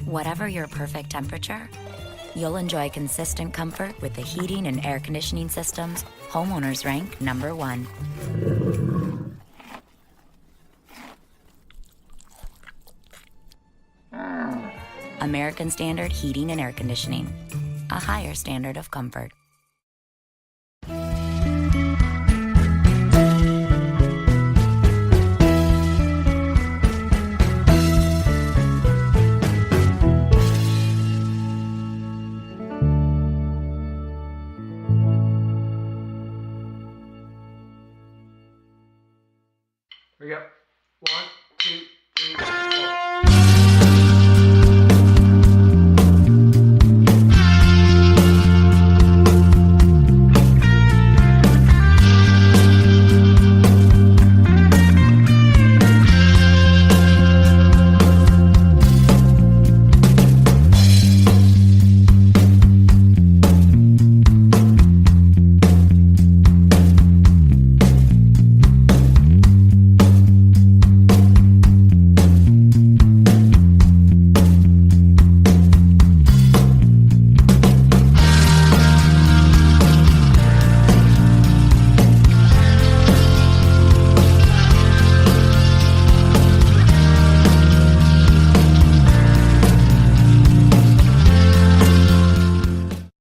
Whatever your perfect temperature, you'll enjoy consistent comfort with the heating and air conditioning systems homeowners rank #1. American Standard Heating and Air Conditioning, a higher standard of comfort. Here we go. 1, 2,